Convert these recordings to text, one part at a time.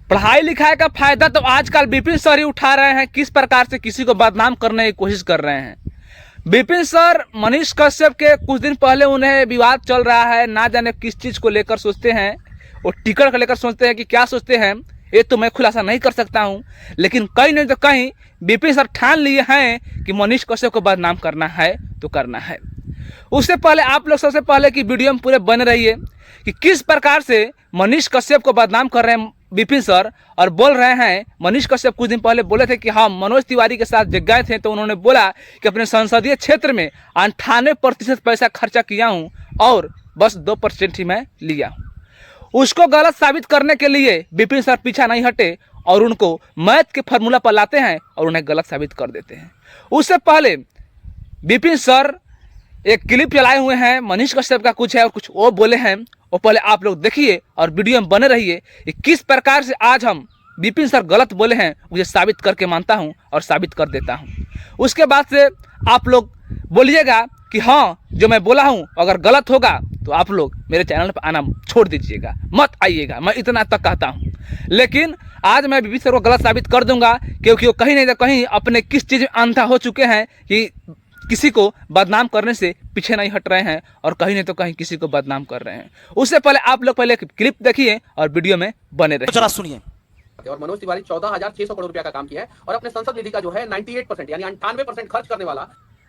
पढ़ाई लिखाई का फायदा तो आजकल विपिन सर ही उठा रहे हैं। किस प्रकार से किसी को बदनाम करने की कोशिश कर रहे हैं। विपिन सर मनीष कश्यप के कुछ दिन पहले उन्हें विवाद चल रहा है, ना जाने किस चीज को लेकर सोचते हैं, वो टिकट को लेकर सोचते हैं कि क्या सोचते हैं ये तो मैं खुलासा नहीं कर सकता हूं, लेकिन कहीं नहीं तो कहीं विपिन सर ठान लिए हैं कि मनीष कश्यप को बदनाम करना है तो करना है। उससे पहले आप लोग सबसे पहले कि वीडियो में पूरे बने रहिए कि किस प्रकार से मनीष कश्यप को बदनाम कर रहे हैं विपिन सर, और बोल रहे हैं मनीष कश्यप कुछ दिन पहले बोले थे कि हम मनोज तिवारी के साथ जग गए थे तो उन्होंने बोला कि अपने संसदीय क्षेत्र में 98% पैसा खर्चा किया हूं और बस 2% ही मैं लिया हूं। उसको गलत साबित करने के लिए विपिन सर पीछा नहीं हटे और उनको मैथ के फार्मूला पर लाते हैं और उन्हें गलत साबित कर देते हैं। उससे पहले विपिन सर एक क्लिप चलाए हुए हैं, मनीष कश्यप का कुछ है और कुछ वो बोले हैं, वो पहले आप लोग देखिए और वीडियो में बने रहिए कि किस प्रकार से आज हम विपिन सर गलत बोले हैं मुझे साबित करके मानता हूं और साबित कर देता हूं। उसके बाद से आप लोग बोलिएगा कि हाँ जो मैं बोला हूं अगर गलत होगा तो आप लोग मेरे चैनल पर आना छोड़ दीजिएगा, मत आइएगा, मैं इतना तक कहता हूं। लेकिन आज मैं विपिन सर को गलत साबित कर दूंगा क्योंकि वो कहीं नहीं तो कहीं अपने किस चीज़ में अंधा हो चुके हैं कि किसी को बदनाम करने से पीछे नहीं हट रहे हैं और कहीं नहीं तो कहीं किसी को बदनाम कर रहे हैं। उससे पहले आप लोग पहले क्लिप देखिए और वीडियो में बने रहिए। जरा सुनिए। और मनोज तिवारी 14,600 करोड़ रुपया का काम किया है और अपने संसद निधि का जो है 98% यानी 98% खर्च करने वाला।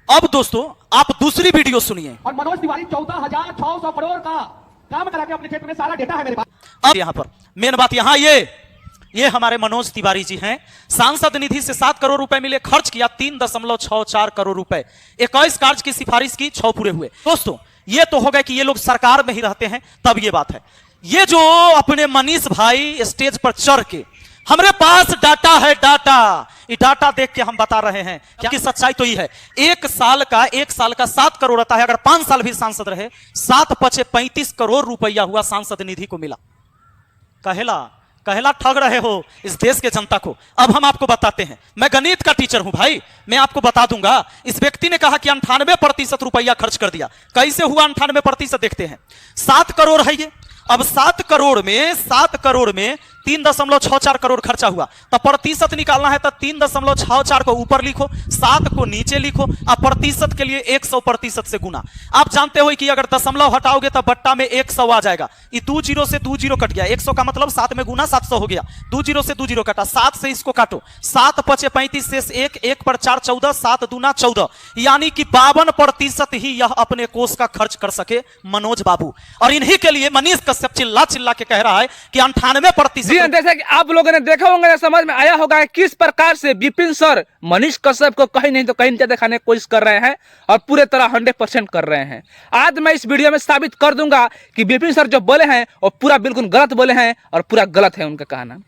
अब दोस्तों आप दूसरी वीडियो सुनिए। और मनोज तिवारी 14,600 करोड़ का काम करा के अपने क्षेत्र में सारा डेटा है मेरे पास। अब यहाँ पर मेन बात यहाँ ये हमारे मनोज तिवारी जी हैं। सांसद निधि से 7 करोड़ रुपए मिले, खर्च किया 3.64 करोड़ रुपए, 21 कार्य की सिफारिश की, 6 पूरे हुए। दोस्तों ये तो हो गया कि ये लोग सरकार में ही रहते हैं तब ये बात है। ये जो अपने मनीष भाई स्टेज पर चढ़ के हमारे पास डाटा है, ये डाटा देख के हम बता रहे हैं कि सच्चाई तो ये है। एक साल का 7 करोड़ रहता है, अगर 5 साल भी सांसद रहे 7 पचे 35 करोड़ रुपया हुआ सांसद निधि को मिला। कहला ठग रहे हो इस देश के जनता को। अब हम आपको बताते हैं, मैं गणित का टीचर हूं भाई, मैं आपको बता दूंगा। इस व्यक्ति ने कहा कि 98% रुपया खर्च कर दिया। कैसे हुआ 98%? देखते हैं। 7 करोड़ है ये। अब 7 करोड़ में 3.64 करोड़ खर्चा हुआ, तो प्रतिशत निकालना है तो 3.64 को ऊपर लिखो, 7 को नीचे लिखो, और प्रतिशत के लिए 100% से गुना। आप जानते हो कि अगर दशमलव हटाओगे तो बट्टा में 100 आ जाएगा। ये 2 जीरो से 2 जीरो कट गया, 100 का मतलब 7 में गुना 700 हो गया। 2 जीरो से 2 जीरो कटा, 7 से इसको काटो, 7 पचे 35 शेष 1 पर 4 14, 7 दूना 14, यानी कि 52% ही यह अपने कोष का खर्च कर सके मनोज बाबू। और इन्हीं के लिए मनीष कश्यप चिल्ला के कह रहा है कि 98%। जैसा कि आप लोगों ने देखा होगा, समझ में आया होगा किस प्रकार से विपिन सर मनीष कश्यप को कहीं नहीं तो कहीं नीचे दिखाने की कोशिश कर रहे हैं और पूरे तरह 100% कर रहे हैं। आज मैं इस वीडियो में साबित कर दूंगा कि विपिन सर जो बोले हैं वो पूरा बिल्कुल गलत बोले हैं और पूरा गलत है उनका कहना।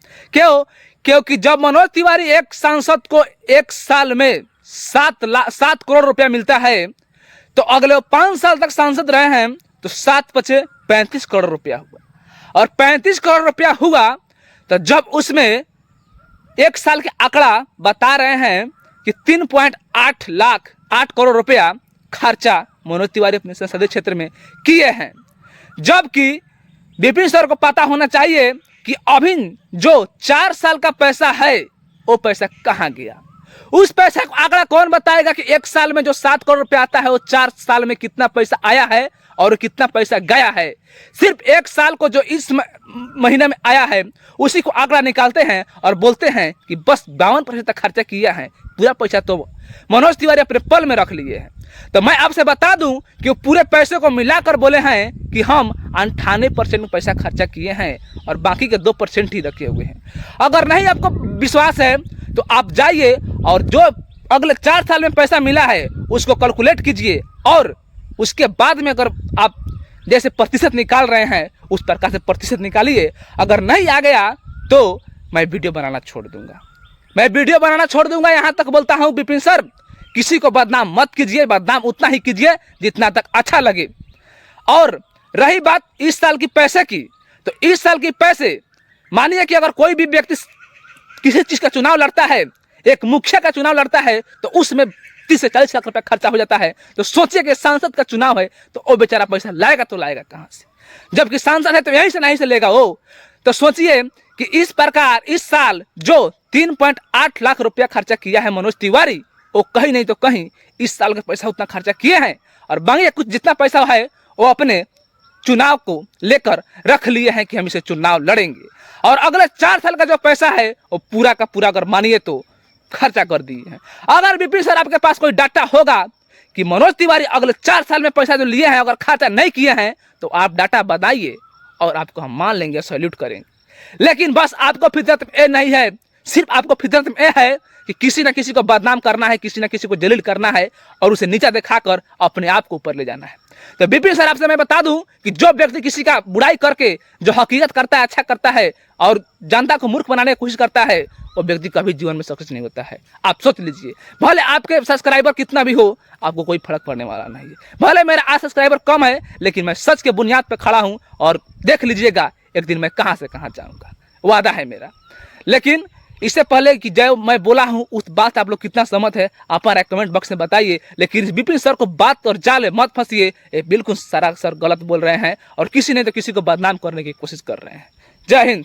क्योंकि जब मनोज तिवारी एक सांसद को एक साल में 7 करोड़ रुपया मिलता है तो अगले 5 साल तक सांसद रहे हैं तो 7 पचे 35 करोड़ रुपया हुआ। और 35 करोड़ रुपया हुआ तो जब उसमें एक साल के आंकड़ा बता रहे हैं कि 3.8 करोड़ रुपया खर्चा मनोज तिवारी अपने संसदीय क्षेत्र में किए हैं, जबकि विपिन सर को पता होना चाहिए कि अभी जो 4 साल का पैसा है वो पैसा कहाँ गया। उस पैसा को आंकड़ा कौन बताएगा कि एक साल में जो 7 करोड़ रुपया आता है वो 4 साल में कितना पैसा आया है और कितना पैसा गया है। सिर्फ एक साल को जो इस महीने में आया है उसी को आंकड़ा निकालते हैं और बोलते हैं कि बस 52% तक खर्चा किया है, पूरा पैसा तो मनोज तिवारी अपने पल में रख लिए हैं। तो मैं आपसे बता दूं कि वो पूरे पैसे को मिलाकर बोले हैं कि हम 98% पैसा खर्चा किए हैं और बाकी के 2% ही रखे हुए हैं। अगर नहीं आपको विश्वास है तो आप जाइए और जो अगले 4 साल में पैसा मिला है उसको कैलकुलेट कीजिए और उसके बाद में अगर आप जैसे प्रतिशत निकाल रहे हैं उस प्रकार से प्रतिशत निकालिए। अगर नहीं आ गया तो मैं वीडियो बनाना छोड़ दूंगा। यहाँ तक बोलता हूँ विपिन सर, किसी को बदनाम मत कीजिए, बदनाम उतना ही कीजिए जितना तक अच्छा लगे। और रही बात इस साल की पैसे की, तो इस साल की पैसे मानिए कि अगर कोई भी व्यक्ति किसी चीज का चुनाव लड़ता है, एक मुखिया का चुनाव लड़ता है तो उसमें 30 से 40 लाख रुपया खर्चा हो जाता है। तो सोचिए कि सांसद का चुनाव है तो वो बेचारा पैसा लाएगा तो लाएगा कहाँ से, जबकि सांसद है तो यहीं से नहीं से लेगा वो। तो सोचिए कि इस प्रकार इस साल जो 3.8 लाख रुपया खर्चा किया है मनोज तिवारी, वो कहीं नहीं तो कहीं इस साल का पैसा उतना खर्चा किए हैं और बाकी कुछ जितना पैसा है वो अपने चुनाव को लेकर रख लिए हैं कि हम इसे चुनाव लड़ेंगे। और अगले 4 साल का जो पैसा है वो पूरा का पूरा अगर मानिए तो खर्चा कर दिए हैं। अगर विपिन सर आपके पास कोई डाटा होगा कि मनोज तिवारी अगले 4 साल में पैसा जो लिए हैं अगर खर्चा नहीं किए हैं तो आप डाटा बताइए और आपको हम मान लेंगे, सैल्यूट करेंगे। लेकिन बस आपको फितरत में नहीं है, सिर्फ आपको फितरत में है कि किसी न किसी को बदनाम करना है, किसी न किसी को जलील करना है और उसे नीचा दिखाकर अपने आप को ऊपर ले जाना है। तो विपिन सर आपसे मैं बता दूं कि जो व्यक्ति किसी का बुराई करके जो हकीकत करता है, अच्छा करता है और जनता को मूर्ख बनाने की कोशिश करता है, वो व्यक्ति कभी जीवन में सक्सेस नहीं होता है। आप सोच लीजिए, भले आपके सब्सक्राइबर कितना भी हो, आपको कोई फर्क पड़ने वाला नहीं है। भले मेरा आज सब्सक्राइबर कम है, लेकिन मैं सच के बुनियाद पर खड़ा हूं और देख लीजिएगा एक दिन मैं कहां से कहां जाऊंगा, वादा है मेरा। लेकिन इससे पहले कि जो मैं बोला हूं उस बात आप लोग कितना सहमत है आप कमेंट बॉक्स में बताइए। लेकिन विपिन सर को बात और जाल मत फंसिए, ये बिल्कुल सरासर गलत बोल रहे हैं और किसी ने तो किसी को बदनाम करने की कोशिश कर रहे हैं। जय हिंद।